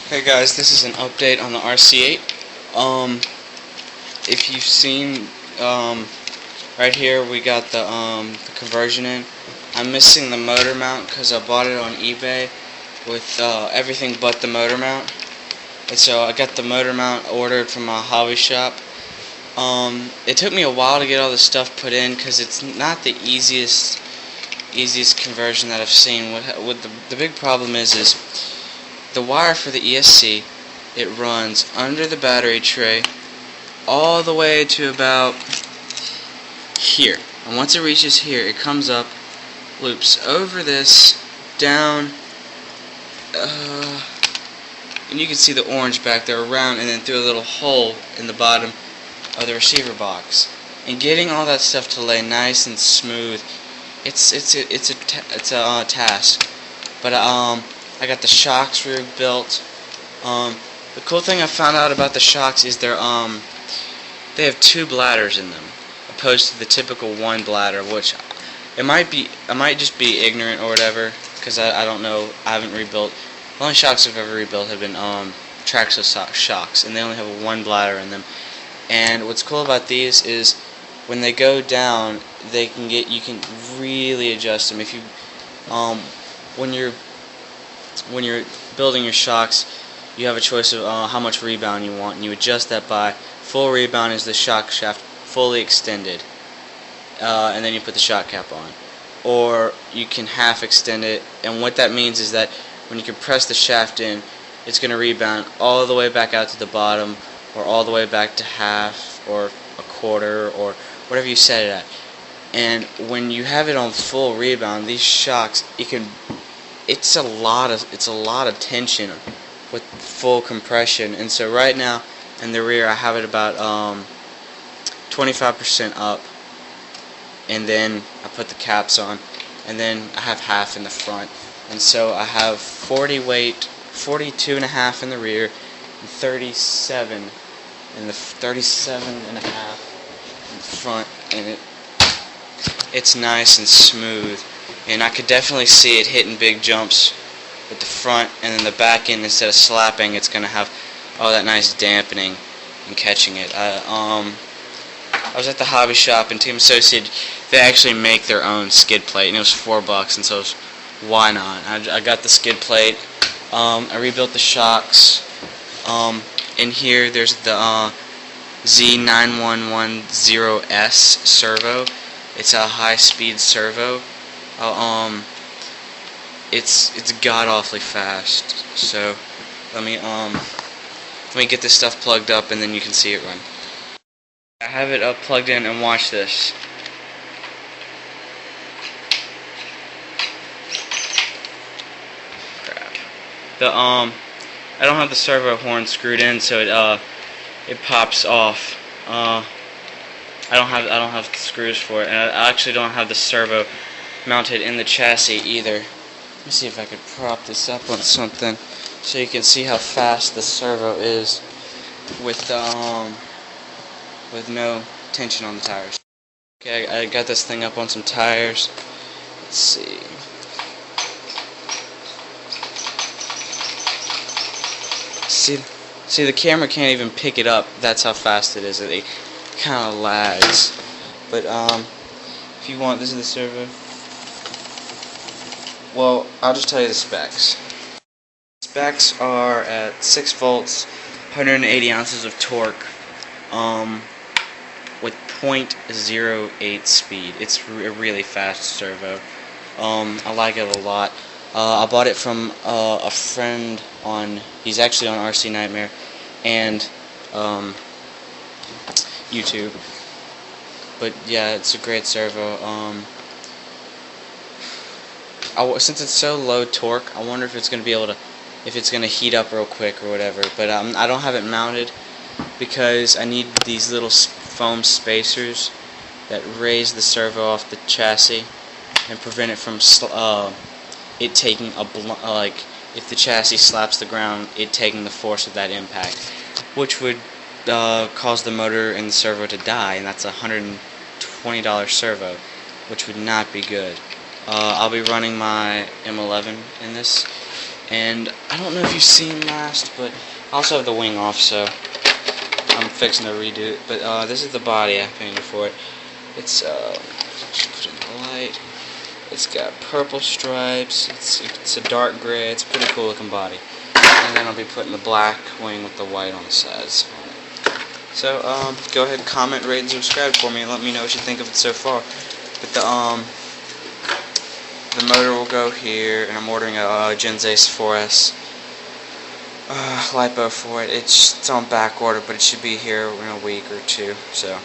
Hey guys, this is an update on the RC8. If you've seen, right here we got the conversion in. I'm missing the motor mount because I bought it on eBay with everything but the motor mount. And so I got the motor mount ordered from a hobby shop. It took me a while to get all this stuff put in because it's not the easiest conversion that I've seen. What the big problem is the wire for the ESC. It runs under the battery tray all the way to about here, and once it reaches here, it comes up, loops over this, down, and you can see the orange back there around, and then through a little hole in the bottom of the receiver box. And getting all that stuff to lay nice and smooth, it's a task. But I got the shocks rebuilt. The cool thing I found out about the shocks is they have two bladders in them, opposed to the typical one bladder, which I might just be ignorant or whatever, because I don't know. I haven't rebuilt. The only shocks I've ever rebuilt have been Traxxas shocks, and they only have one bladder in them. And what's cool about these is when they go down, you can really adjust them. If you when you're building your shocks, you have a choice of how much rebound you want, and you adjust that by full rebound is the shock shaft fully extended, and then you put the shock cap on. Or you can half extend it, and what that means is that when you compress the shaft in, it's going to rebound all the way back out to the bottom, or all the way back to half, or a quarter, or whatever you set it at. And when you have it on full rebound, these shocks, it's a lot of tension with full compression. And so right now in the rear I have it about 25% up, and then I put the caps on, and then I have half in the front, and so I have 42.5 in the rear and 37 and a half in the front, and it's nice and smooth. And I could definitely see it hitting big jumps with the front, and then the back end, instead of slapping, it's going to have all that nice dampening and catching it. I was at the hobby shop, and Team Associated, they actually make their own skid plate, and it was $4, and so why not? I got the skid plate. I rebuilt the shocks. In here there's the Z9110S servo. It's a high-speed servo. It's god awfully fast. So let me get this stuff plugged up, and then you can see it run. I have it plugged in, and watch this. Crap. I don't have the servo horn screwed in, so it pops off. I don't have the screws for it, and I actually don't have the servo mounted in the chassis either. Let me see if I could prop this up on something so you can see how fast the servo is with no tension on the tires. Okay, I got this thing up on some tires. Let's see. See, the camera can't even pick it up. That's how fast it is. It kind of lags. But if you want, this is the servo. Well, I'll just tell you the specs. Specs are at 6 volts, 180 ounces of torque, with 0.08 speed. It's a really fast servo. I like it a lot. I bought it from a friend he's actually on RC Nightmare and YouTube. But yeah, it's a great servo. Since it's so low torque, I wonder if it's going to heat up real quick or whatever. But I don't have it mounted because I need these little foam spacers that raise the servo off the chassis and prevent it from it taking if the chassis slaps the ground, it taking the force of that impact, which would cause the motor and the servo to die, and that's a $120 servo, which would not be good. I'll be running my M11 in this, And I don't know if you've seen last, but I also have the wing off, so I'm fixing to redo it. But this is the body I painted for it. It's just put in the light. It's got purple stripes. It's a dark gray. It's a pretty cool looking body. And then I'll be putting the black wing with the white on the sides on it. So go ahead, comment, rate, and subscribe for me, and let me know what you think of it so far. But the motor will go here, and I'm ordering a Gens Ace 4S lipo for it. It's on back order, but it should be here in a week or two. So.